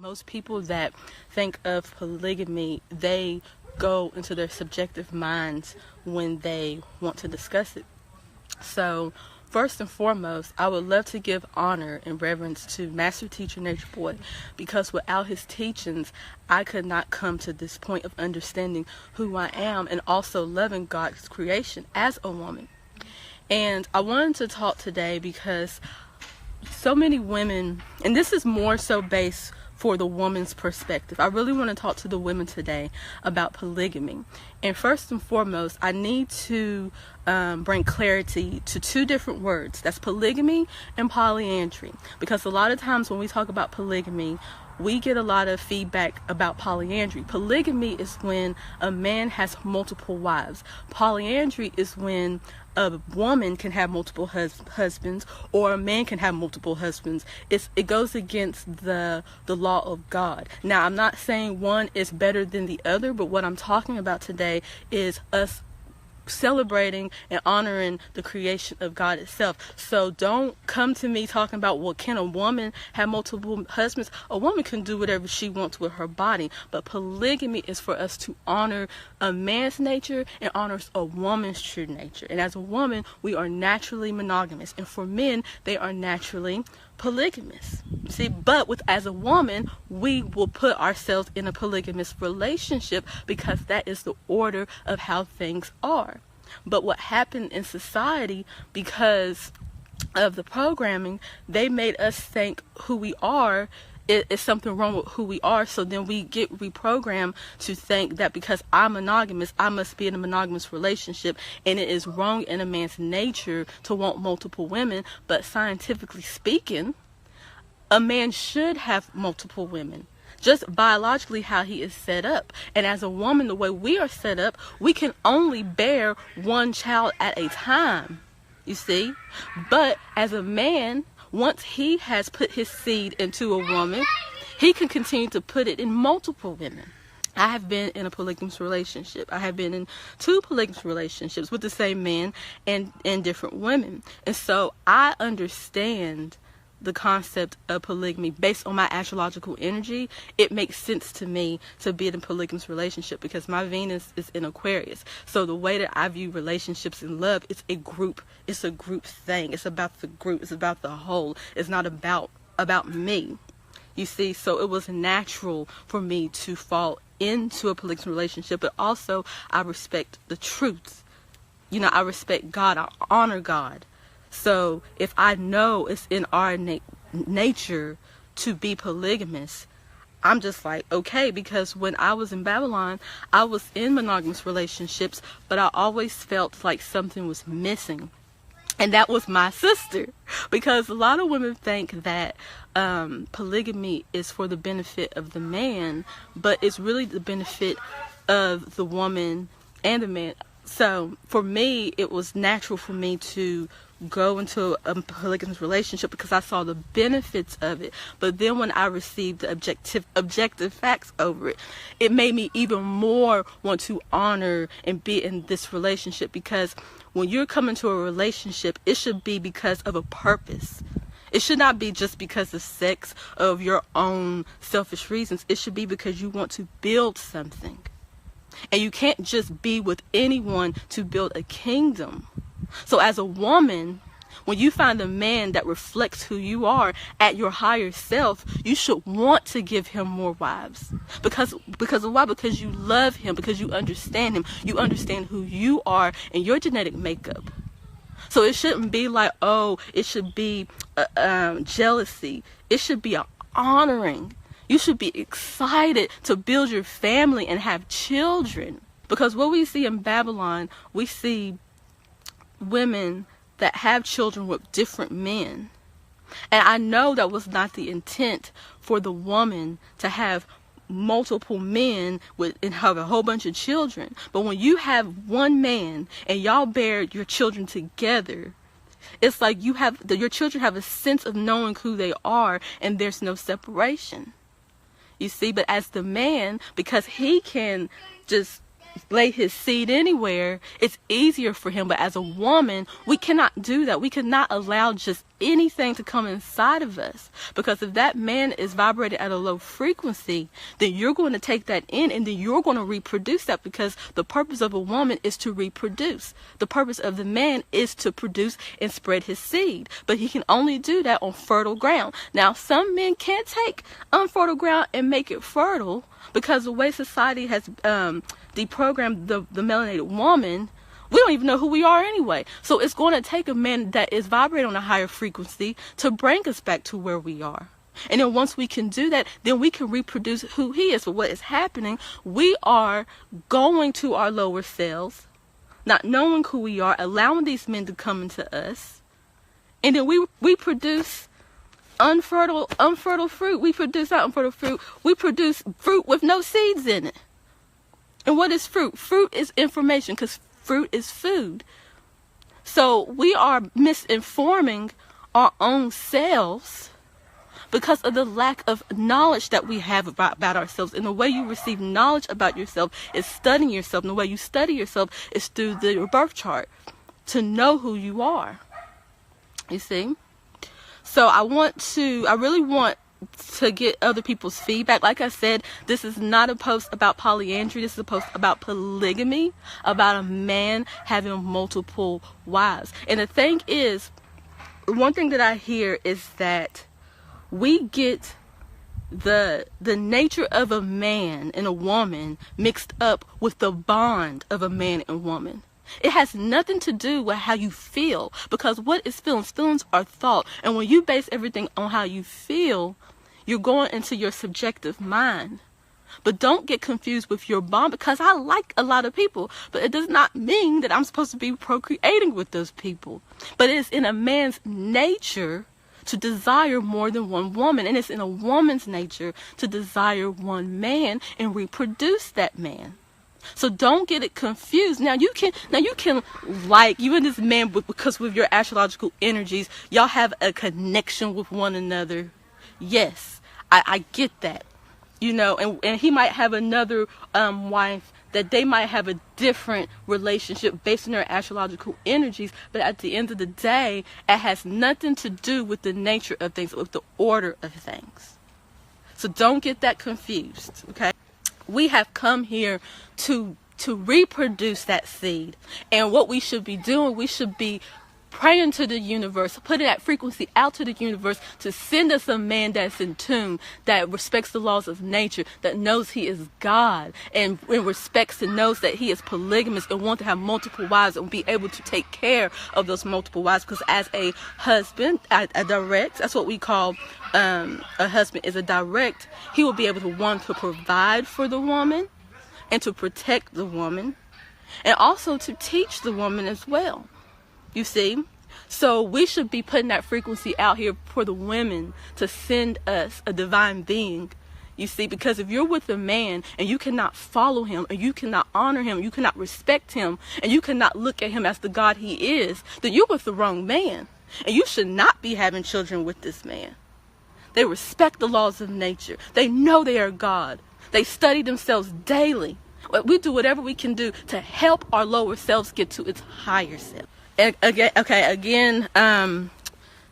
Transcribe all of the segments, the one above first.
Most people that think of polygamy, they go into their subjective minds when they want to discuss it. So, first and foremost, I would love to give honor and reverence to Master Teacher Nature Boy, because without his teachings, I could not come to this point of understanding who I am and also loving God's creation as a woman. And I wanted to talk today because so many women, and this is more so based for the woman's perspective. I really want to talk to the women today about polygamy. And first and foremost, I need to bring clarity to two different words. That's polygamy and polyandry. Because a lot of times when we talk about polygamy, we get a lot of feedback about polyandry. Polygamy is when a man has multiple wives. Polyandry is when a woman can have multiple husbands, or a man can have multiple husbands. It goes against the law of God. Now, I'm not saying one is better than the other, but what I'm talking about today is us celebrating and honoring the creation of God itself. So don't come to me talking about, well, can a woman have multiple husbands? A woman can do whatever she wants with her body, but polygamy is for us to honor a man's nature and honors a woman's true nature. And as a woman, we are naturally monogamous, and for men, they are naturally polygamous. See, but as a woman, we will put ourselves in a polygamous relationship because that is the order of how things are. But what happened in society, because of the programming, they made us think who we are is something wrong with who we are. So then we get reprogrammed to think that because I'm monogamous, I must be in a monogamous relationship, and it is wrong in a man's nature to want multiple women. But scientifically speaking, a man should have multiple women, just biologically how he is set up. And as a woman, the way we are set up, we can only bear one child at a time, you see. But as a man, once he has put his seed into a woman, he can continue to put it in multiple women. I have been in a polygamous relationship. I have been in 2 polygamous relationships with the same man and different women. And so I understand the concept of polygamy based on my astrological energy. It makes sense to me to be in a polygamous relationship because my Venus is in Aquarius. So the way that I view relationships and love, it's a group thing. It's about the group. It's about the whole. It's not about me. You see, so it was natural for me to fall into a polygamous relationship, but also I respect the truth. You know, I respect God. I honor God. So if I know it's in our nature to be polygamous, I'm just like, okay, because when I was in Babylon, I was in monogamous relationships, but I always felt like something was missing. And that was my sister, because a lot of women think that polygamy is for the benefit of the man, but it's really the benefit of the woman and the man. So for me, it was natural for me to go into a polygamous relationship because I saw the benefits of it. But then when I received the objective facts over it, it made me even more want to honor and be in this relationship, because when you're coming to a relationship, it should be because of a purpose. It should not be just because of sex, of your own selfish reasons. It should be because you want to build something. And you can't just be with anyone to build a kingdom. So as a woman, when you find a man that reflects who you are at your higher self, you should want to give him more wives. Because of why? Because you love him, because you understand him. You understand who you are and your genetic makeup. So it shouldn't be like, oh, it should be jealousy. It should be honoring. You should be excited to build your family and have children. Because what we see in Babylon, we see women that have children with different men. And I know that was not the intent for the woman to have multiple men and have a whole bunch of children. But when you have one man and y'all bear your children together, it's like your children have a sense of knowing who they are, and there's no separation. You see, but as the man, because he can just lay his seed anywhere, it's easier for him. But as a woman, we cannot do that. We cannot allow just anything to come inside of us. Because if that man is vibrating at a low frequency, then you're going to take that in, and then you're going to reproduce that, because the purpose of a woman is to reproduce. The purpose of the man is to produce and spread his seed. But he can only do that on fertile ground. Now, some men can take unfertile ground and make it fertile, because the way society has deprogrammed the melanated woman, we don't even know who we are anyway. So it's going to take a man that is vibrating on a higher frequency to bring us back to where we are. And then once we can do that, then we can reproduce who he is. But what is happening, we are going to our lower selves, not knowing who we are, allowing these men to come into us. And then we produce unfertile fruit. We produce not unfertile fruit. We produce fruit with no seeds in it. And what is fruit? Fruit is information, because fruit is food. So we are misinforming our own selves because of the lack of knowledge that we have about ourselves. And the way you receive knowledge about yourself is studying yourself. And the way you study yourself is through your birth chart, to know who you are. You see? So I really want to get other people's feedback. Like I said, this is not a post about polyandry. This is a post about polygamy, about a man having multiple wives. And the thing is, one thing that I hear is that we get the nature of a man and a woman mixed up with the bond of a man and woman. It has nothing to do with how you feel, because what is feelings? Feelings are thought. And when you base everything on how you feel, you're going into your subjective mind. But don't get confused with your bond, because I like a lot of people, but it does not mean that I'm supposed to be procreating with those people. But it's in a man's nature to desire more than one woman, and it's in a woman's nature to desire one man and reproduce that man. So don't get it confused. Now you can like you and this man, because with your astrological energies, y'all have a connection with one another. Yes, I get that. You know, and he might have another wife that they might have a different relationship based on their astrological energies, but at the end of the day, it has nothing to do with the nature of things, with the order of things. So don't get that confused, okay? We have come here to reproduce that seed. And what we should be doing, we should be praying to the universe, putting that frequency out to the universe to send us a man that's in tune, that respects the laws of nature, that knows he is God, and respects and knows that he is polygamous and wants to have multiple wives and be able to take care of those multiple wives. Because as a husband, a direct, that's what we call a husband is a direct. He will be able to provide for the woman and to protect the woman, and also to teach the woman as well. You see? So we should be putting that frequency out here for the women to send us a divine being. You see? Because if you're with a man and you cannot follow him, and you cannot honor him, you cannot respect him, and you cannot look at him as the God he is, then you're with the wrong man. And you should not be having children with this man. They respect the laws of nature. They know they are God. They study themselves daily. We do whatever we can do to help our lower selves get to its higher self. Again,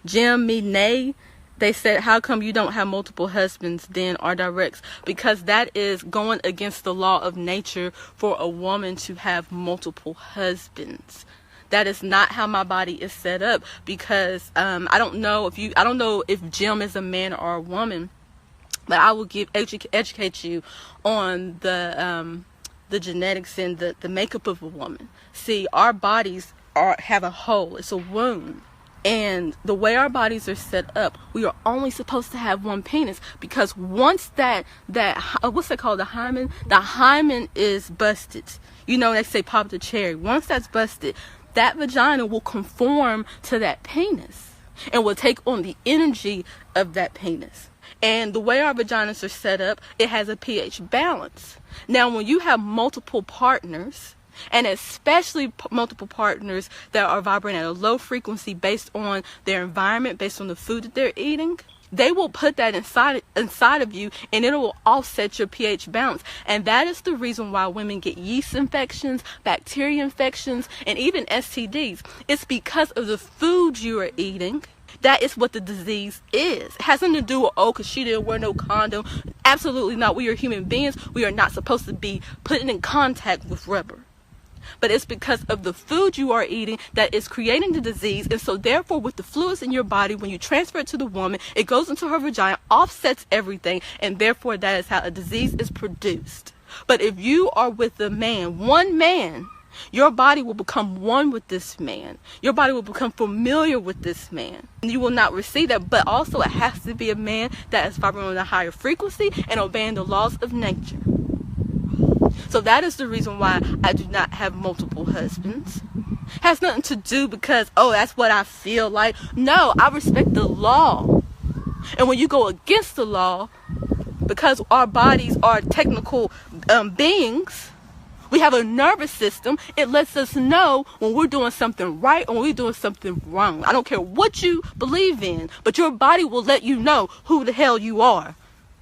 Jim, me, Nay, they said, how come you don't have multiple husbands then, or directs? Because that is going against the law of nature for a woman to have multiple husbands. That is not how my body is set up. Because I don't know if Jim is a man or a woman, but I will educate you on the genetics and the makeup of a woman. See, our bodies have a hole. It's a womb. And the way our bodies are set up, we are only supposed to have one penis, because once that what's that called, the hymen is busted. You know, they say pop the cherry. Once that's busted, that vagina will conform to that penis and will take on the energy of that penis. And the way our vaginas are set up, it has a pH balance. Now, when you have multiple partners, and especially multiple partners that are vibrating at a low frequency based on their environment, based on the food that they're eating, they will put that inside of you, and it will offset your pH balance. And that is the reason why women get yeast infections, bacteria infections, and even STDs. It's because of the food you are eating. That is what the disease is. It has nothing to do with, oh, because she didn't wear no condom. Absolutely not. We are human beings. We are not supposed to be putting in contact with rubber. But it's because of the food you are eating that is creating the disease. And so therefore, with the fluids in your body, when you transfer it to the woman, it goes into her vagina, offsets everything, and therefore that is how a disease is produced. But if you are with a man, one man, your body will become one with this man. Your body will become familiar with this man. And you will not receive that. But also it has to be a man that is vibrating on a higher frequency and obeying the laws of nature. So that is the reason why I do not have multiple husbands. It has nothing to do because, oh, that's what I feel like. No, I respect the law. And when you go against the law, because our bodies are technical beings, we have a nervous system. It lets us know when we're doing something right or when we're doing something wrong. I don't care what you believe in, but your body will let you know who the hell you are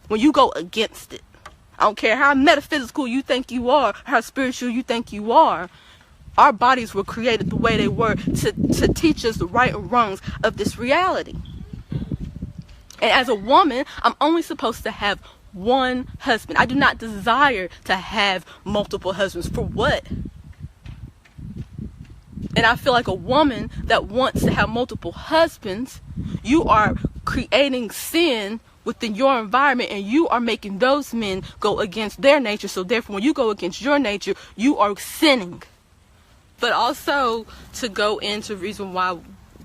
when you go against it. I don't care how metaphysical you think you are, how spiritual you think you are. Our bodies were created the way they were to teach us the right and wrongs of this reality. And as a woman, I'm only supposed to have one husband. I do not desire to have multiple husbands. For what? And I feel like a woman that wants to have multiple husbands, you are creating sin within your environment, and you are making those men go against their nature. So therefore, when you go against your nature, you are sinning. But also to go into reason why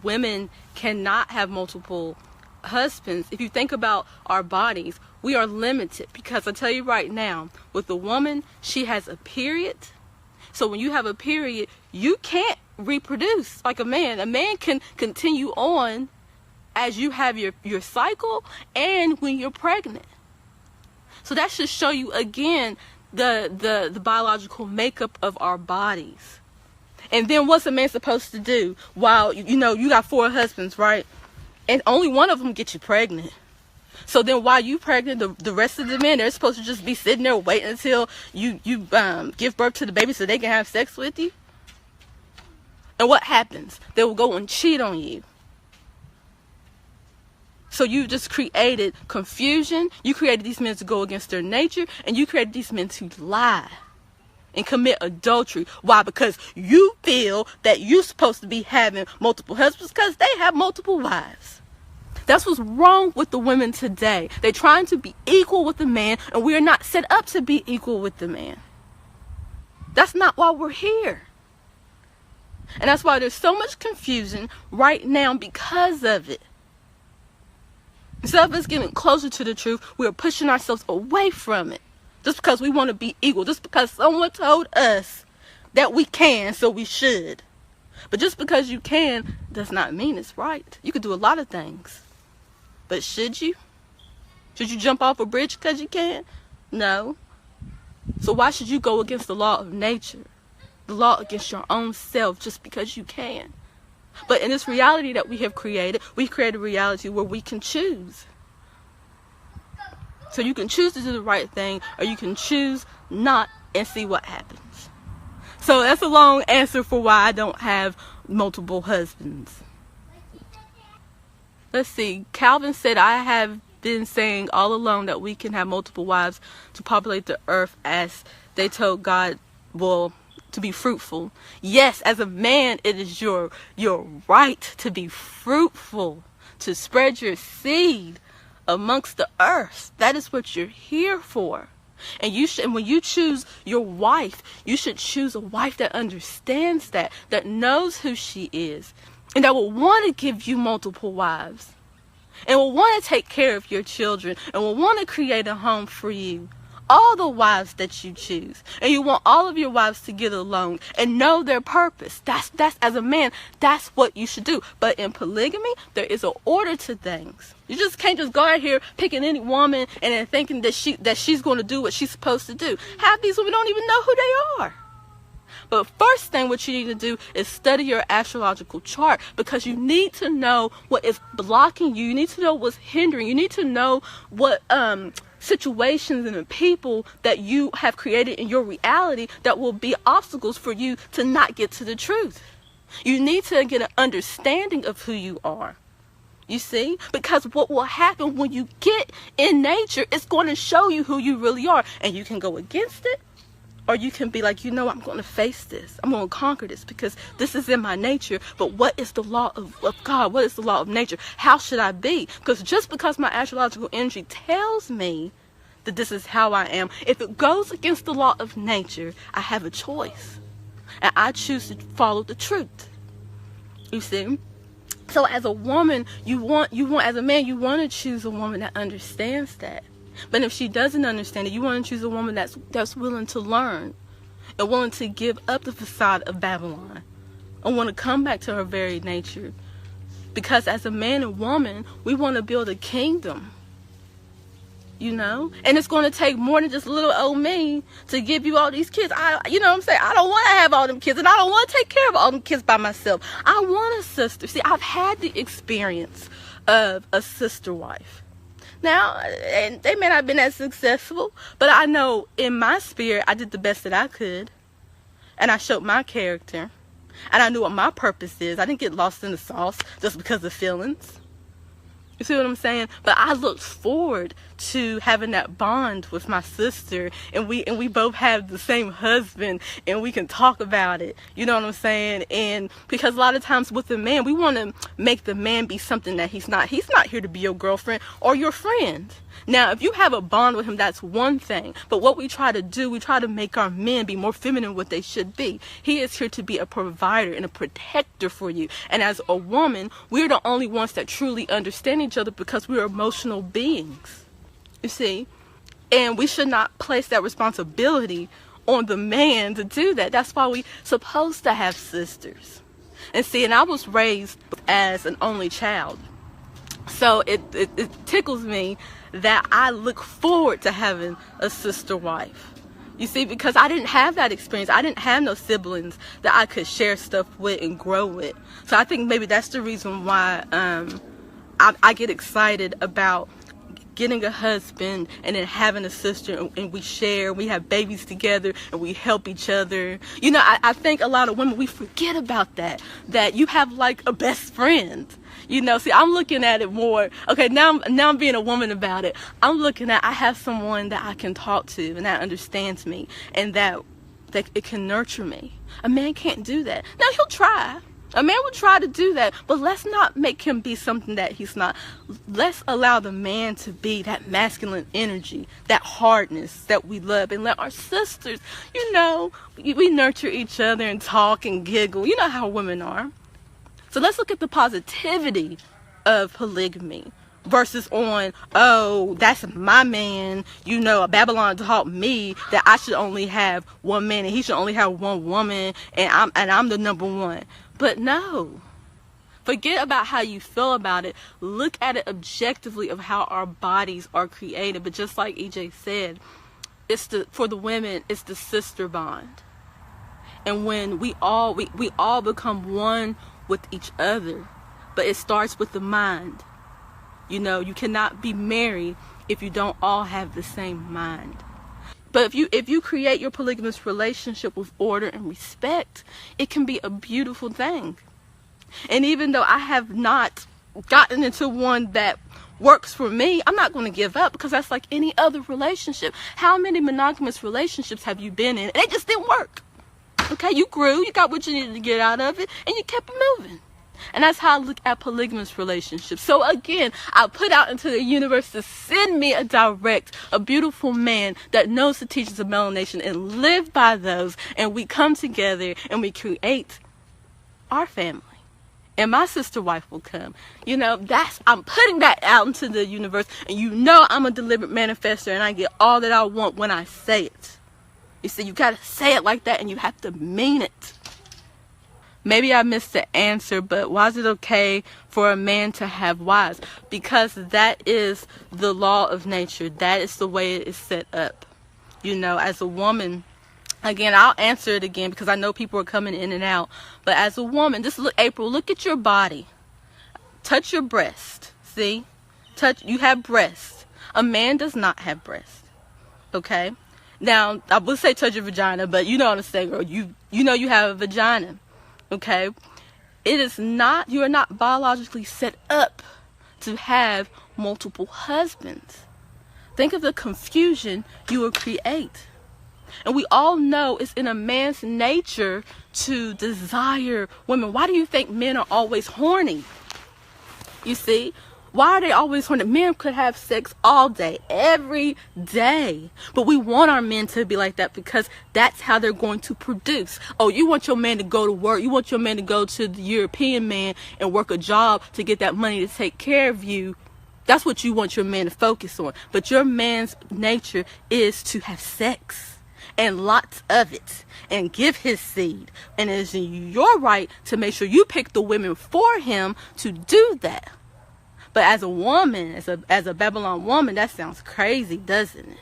women cannot have multiple husbands. If you think about our bodies, we are limited, because I tell you right now, with a woman, she has a period. So when you have a period, you can't reproduce like a man. A man can continue on as you have your cycle and when you're pregnant. So that should show you again the biological makeup of our bodies. And then what's a man supposed to do while you got 4 husbands, right? And only one of them gets you pregnant. So then while you pregnant, the rest of the men, they're supposed to just be sitting there waiting until you give birth to the baby so they can have sex with you. And what happens? They will go and cheat on you. So you just created confusion. You created these men to go against their nature, and you created these men to lie and commit adultery. Why? Because you feel that you're supposed to be having multiple husbands because they have multiple wives. That's what's wrong with the women today. They're trying to be equal with the man, and we are not set up to be equal with the man. That's not why we're here. And that's why there's so much confusion right now because of it. Instead of us getting closer to the truth, we are pushing ourselves away from it. Just because we want to be equal. Just because someone told us that we can, so we should. But just because you can does not mean it's right. You could do a lot of things. But should you? Should you jump off a bridge because you can? No. So why should you go against the law of nature? The law against your own self just because you can? But in this reality that we have created, we've created a reality where we can choose. So you can choose to do the right thing, or you can choose not and see what happens. So that's a long answer for why I don't have multiple husbands. Let's see. Calvin said, I have been saying all along that we can have multiple wives to populate the earth as they told God, to be fruitful. Yes, as a man, it is your right to be fruitful, to spread your seed amongst the earth. That is what you're here for. And when you choose your wife, you should choose a wife that understands that knows who she is, and that will want to give you multiple wives, and will want to take care of your children, and will want to create a home for you. All the wives that you choose, and you want all of your wives to get along and know their purpose. That's as a man, that's what you should do. But in polygamy, there is an order to things. You just can't just go out here picking any woman and then thinking that she's going to do what she's supposed to do. Half these women don't even know who they are. But first thing what you need to do is study your astrological chart, because you need to know what is blocking you. You need to know what's hindering. You need to know what situations and the people that you have created in your reality that will be obstacles for you to not get to the truth. You need to get an understanding of who you are. You see? Because what will happen when you get in nature, it's going to show you who you really are. And you can go against it, or you can be like, I'm going to face this. I'm going to conquer this because this is in my nature. But what is the law of God? What is the law of nature? How should I be? Because just because my astrological energy tells me that this is how I am, if it goes against the law of nature, I have a choice. And I choose to follow the truth. You see? So as a woman, as a man, you want to choose a woman that understands that. But if she doesn't understand it, you want to choose a woman that's willing to learn and willing to give up the facade of Babylon and want to come back to her very nature. Because as a man and woman, we want to build a kingdom. And it's going to take more than just little old me to give you all these kids. I don't want to have all them kids, and I don't want to take care of all them kids by myself. I want a sister. See, I've had the experience of a sister wife. Now, and they may not have been as successful, but I know in my spirit, I did the best that I could, and I showed my character, and I knew what my purpose is. I didn't get lost in the sauce just because of feelings. You see what I'm saying? But I looked forward to having that bond with my sister, and we both have the same husband, and we can talk about it. You know what I'm saying? And because a lot of times with the man, we want to make the man be something that he's not. He's not here to be your girlfriend or your friend. Now, if you have a bond with him, that's one thing. But what we try to do, we try to make our men be more feminine what they should be. He is here to be a provider and a protector for you. And as a woman, we're the only ones that truly understand each other because we're emotional beings. You see? And we should not place that responsibility on the man to do that. That's why we're supposed to have sisters. And see, and I was raised as an only child. So it tickles me that I look forward to having a sister wife. You see, because I didn't have that experience. I didn't have no siblings that I could share stuff with and grow with. So I think maybe that's the reason why I get excited about getting a husband and then having a sister, and we share, we have babies together, and we help each other. I think a lot of women, we forget about that you have like a best friend. See, I'm looking at it more, okay, now I'm being a woman about it. I'm looking at, I have someone that I can talk to and that understands me and that it can nurture me. A man can't do that. Now, he'll try. A man will try to do that, but let's not make him be something that he's not. Let's allow the man to be that masculine energy, that hardness that we love, and let our sisters, we nurture each other and talk and giggle. You know how women are. So let's look at the positivity of polygamy versus on, that's my man. Babylon taught me that I should only have one man and he should only have one woman, and I'm the number one. But no. Forget about how you feel about it. Look at it objectively of how our bodies are created. But just like EJ said, for the women, it's the sister bond. And when we all become one with each other, but it starts with the mind. You cannot be married if you don't all have the same mind. But if you create your polygamous relationship with order and respect, it can be a beautiful thing. And even though I have not gotten into one that works for me, I'm not going to give up, because that's like any other relationship. How many monogamous relationships have you been in? And they just didn't work. Okay, you grew, you got what you needed to get out of it, and you kept moving. And that's how I look at polygamous relationships. So again, I put out into the universe to send me a beautiful man that knows the teachings of melanation and live by those, and we come together and we create our family. And my sister wife will come. I'm putting that out into the universe, and I'm a deliberate manifester, and I get all that I want when I say it. You see, you gotta say it like that, and you have to mean it. Maybe I missed the answer, but why is it okay for a man to have wives? Because that is the law of nature. That is the way it is set up. As a woman, again, I'll answer it again because I know people are coming in and out. But as a woman, April, look at your body. Touch your breast. See? You have breasts. A man does not have breasts. Okay? Now, I would say touch your vagina, but you know what I'm saying, girl. You have a vagina. Okay? You are not biologically set up to have multiple husbands. Think of the confusion you will create. And we all know it's in a man's nature to desire women. Why do you think men are always horny? You see? Why are they always horny? Men could have sex all day, every day. But we want our men to be like that because that's how they're going to produce. Oh, you want your man to go to work. You want your man to go to the European man and work a job to get that money to take care of you. That's what you want your man to focus on. But your man's nature is to have sex. And lots of it, and give his seed. And it is your right to make sure you pick the women for him to do that. But as a woman, as a Babylon woman, that sounds crazy, doesn't it?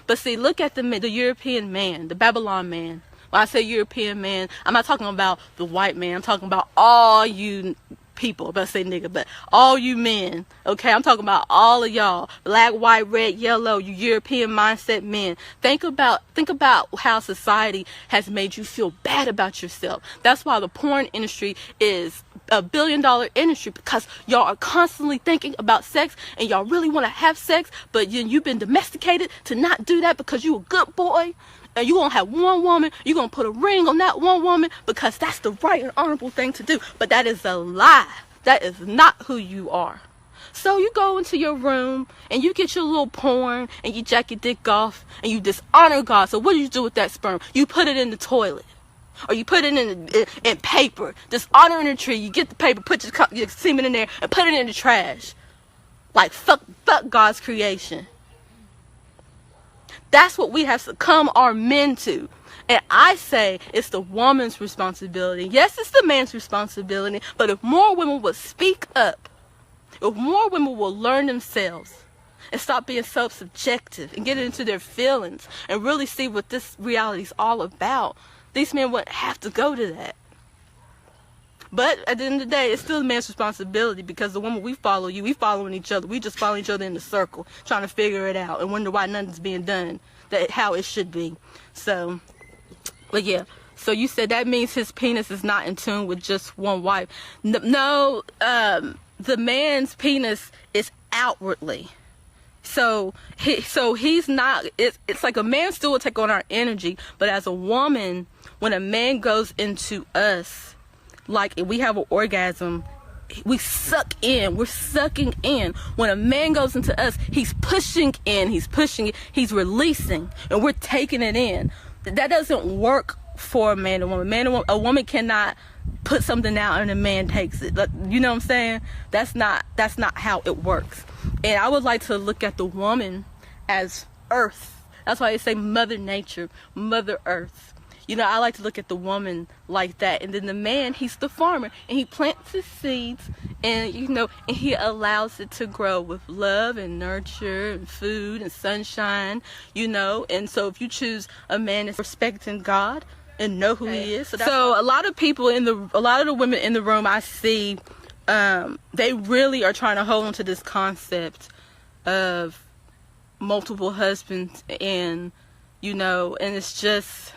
But see, look at the European man, the Babylon man. When I say European man, I'm not talking about the white man. I'm talking about all you people. I'm about to say nigga, but all you men, okay? I'm talking about all of y'all, black, white, red, yellow, you European mindset men. Think about how society has made you feel bad about yourself. That's why the porn industry is a $1 billion industry, because y'all are constantly thinking about sex and y'all really want to have sex, but you've been domesticated to not do that because you a good boy. And you're going to have one woman, you're going to put a ring on that one woman because that's the right and honorable thing to do. But that is a lie. That is not who you are. So you go into your room and you get your little porn and you jack your dick off and you dishonor God. So what do you do with that sperm? You put it in the toilet. Or you put it in paper. Dishonoring the tree. You get the paper, put your semen in there and put it in the trash. Like fuck God's creation. That's what we have succumbed our men to. And I say it's the woman's responsibility. Yes, it's the man's responsibility. But if more women will speak up, if more women will learn themselves and stop being self-subjective and get into their feelings and really see what this reality is all about, these men wouldn't have to go to that. But at the end of the day, it's still the man's responsibility, because the woman we following each other. We just follow each other in the circle, trying to figure it out and wonder why nothing's being done how it should be. So, but yeah. So you said that means his penis is not in tune with just one wife. No, the man's penis is outwardly. So he's not. It's like a man still will take on our energy, but as a woman, when a man goes into us, like if we have an orgasm, we suck in. We're sucking in. When a man goes into us, he's pushing in. He's pushing it. He's releasing, and we're taking it in. That doesn't work for a man and woman. A woman cannot put something out and a man takes it. You know what I'm saying? That's not how it works. And I would like to look at the woman as earth. That's why they say Mother Nature, Mother Earth. You know, I like to look at the woman like that. And then the man, he's the farmer. And he plants his seeds. And, you know, and he allows it to grow with love and nurture and food and sunshine, you know. And so if you choose a man that's respecting God and know who he is. So a lot of the women in the room I see, they really are trying to hold on to this concept of multiple husbands. And, you know, and it's just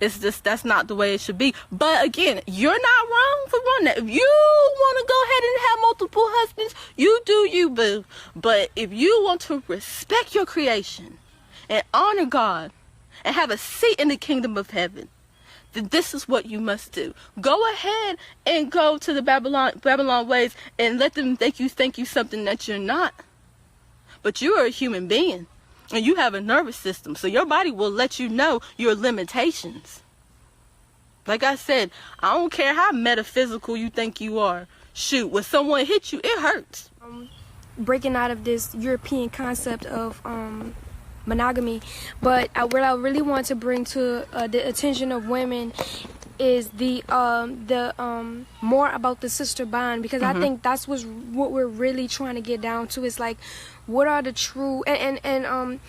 that's not the way it should be. But again, you're not wrong for wanting that. If you want to go ahead and have multiple husbands, you do you, boo. But if you want to respect your creation and honor God and have a seat in the kingdom of heaven, then this is what you must do. Go ahead and go to the Babylon ways and let them think you something that you're not. But you are a human being. And you have a nervous system, so your body will let you know your limitations. Like I said, I don't care how metaphysical you think you are. Shoot, when someone hits you, it hurts. Breaking out of this European concept of monogamy, but what I really want to bring to the attention of women is the more about the sister bond, because I think that's what we're really trying to get down to. Is like, what are the true and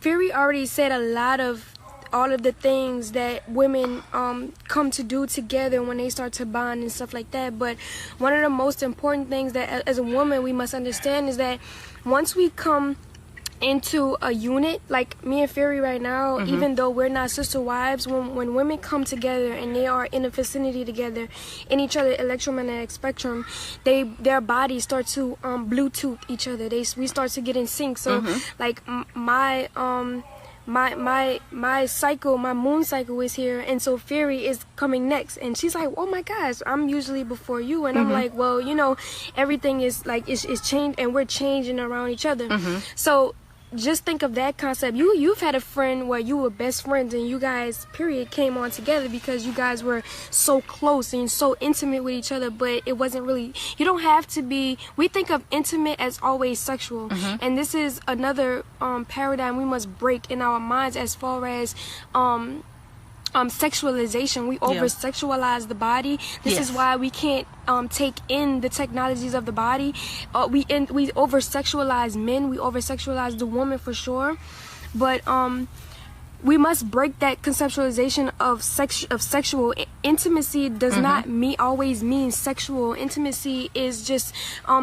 Fury already said a lot of all of the things that women come to do together when they start to bond and stuff like that. But one of the most important things that as a woman we must understand is that once we come into a unit. Like me and Fairy right now, even though we're not sister wives, when women come together and they are in a vicinity together in each other electromagnetic spectrum, their bodies start to Bluetooth each other. We start to get in sync. So like my cycle, my moon cycle is here, and so Fairy is coming next, and she's like, oh my gosh, I'm usually before you, and I'm like, well, you know, everything is like is changed, and we're changing around each other. So just think of that concept. You've had a friend where you were best friends, and you guys period came on together because you guys were so close and so intimate with each other, but it wasn't really, you don't have to be, we think of intimate as always sexual, and this is another paradigm we must break in our minds as far as sexualization. We over sexualize the body. This is why we can't take in the technologies of the body. We over sexualize men. We over sexualize the woman for sure, but we must break that conceptualization of sexual intimacy. Does not always mean sexual intimacy. Is just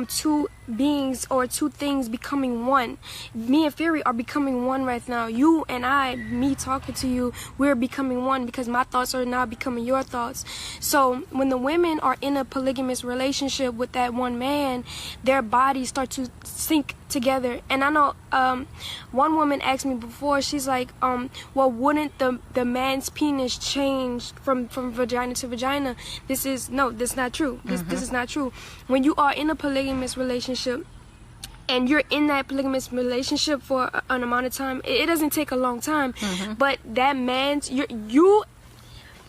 two beings or two things becoming one. Me and Fairy are becoming one right now. You and I, me talking to you, we're becoming one because my thoughts are now becoming your thoughts. So when the women are in a polygamous relationship with that one man, their bodies start to sync together. And I know one woman asked me before, she's like, well, wouldn't the man's penis change from vagina to vagina? That's not true. This is not true. When you are in a polygamous relationship and you're in that polygamous relationship for an amount of time, it doesn't take a long time, but that man's, you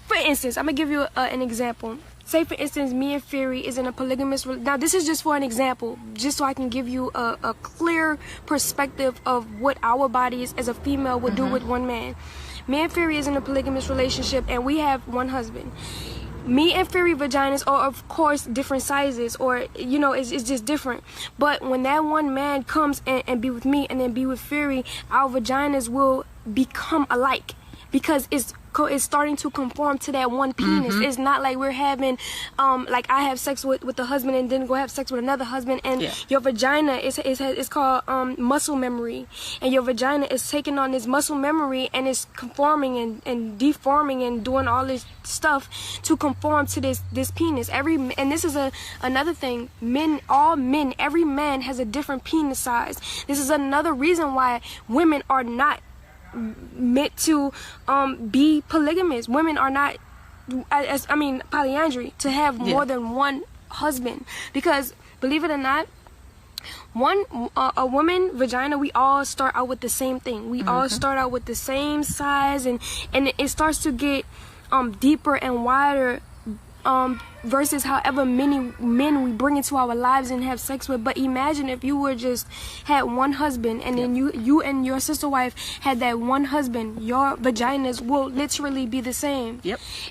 for instance, I'm gonna give you an example. Say for instance, me and Fairy is in a polygamous, now this is just for an example, just so I can give you a clear perspective of what our bodies as a female would do with one man. Me and Fairy is in a polygamous relationship and we have one husband. Me and Fairy vaginas are of course different sizes, or you know, it's just different. But when that one man comes and be with me and then be with Fairy, our vaginas will become alike because it's starting to conform to that one penis. It's not like we're having like I have sex with the husband and then go have sex with another husband, and your vagina is called muscle memory, and your vagina is taking on this muscle memory and it's conforming and deforming and doing all this stuff to conform to this penis. And this is another thing, every man has a different penis size. This is another reason why women are not meant to be polygamous. Women are not, polyandry, to have more than one husband, because believe it or not, a woman vagina, we all start out with the same thing. We all start out with the same size, and it starts to get deeper and wider versus however many men we bring into our lives and have sex with. But imagine if you were just had one husband, and then you and your sister wife had that one husband, your vaginas will literally be the same.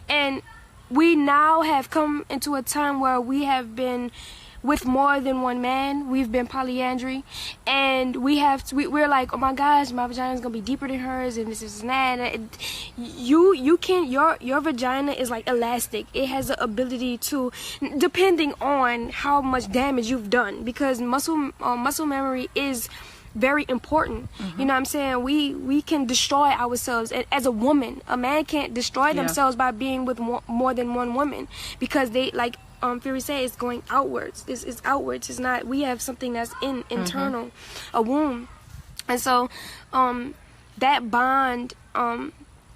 And we now have come into a time where we have been with more than one man. We've been polyandry, and we're like, oh my gosh, my vagina is gonna be deeper than hers, and this is that. And you can, your vagina is like elastic. It has the ability to, depending on how much damage you've done, because muscle memory is very important. You know what I'm saying? We can destroy ourselves. As a woman, a man can't destroy themselves by being with more than one woman, because they, like Fairy said, it's going outwards. It's outwards. It's not, we have something that's internal, a womb. And so that bond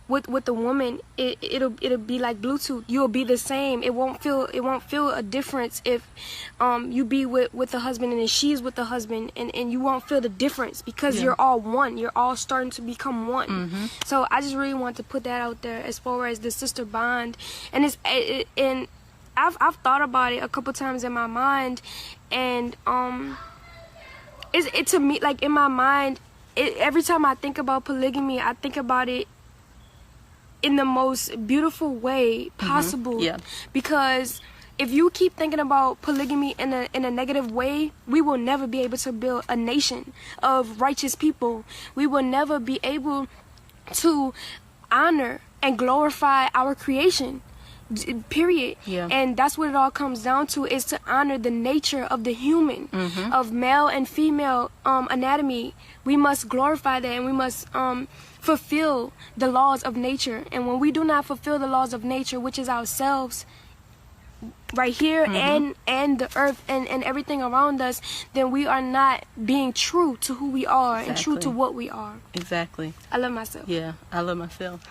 with the woman, it'll be like Bluetooth. You'll be the same. It won't feel a difference if you be with the husband and then she's with the husband, and you won't feel the difference because you're all one. You're all starting to become one. So I just really want to put that out there as far as the sister bond, and I've thought about it a couple times in my mind, and it to me, like in my mind, every time I think about polygamy, I think about it in the most beautiful way possible. Because if you keep thinking about polygamy in a negative way, we will never be able to build a nation of righteous people. We will never be able to honor and glorify our creation. period. Yeah. And that's what it all comes down to, is to honor the nature of the human, of male and female anatomy. We must glorify that, and we must fulfill the laws of nature. And when we do not fulfill the laws of nature, which is ourselves right here, and the earth and everything around us, then we are not being true to who we are and true to what we are. Exactly. I love myself. Yeah, I love myself.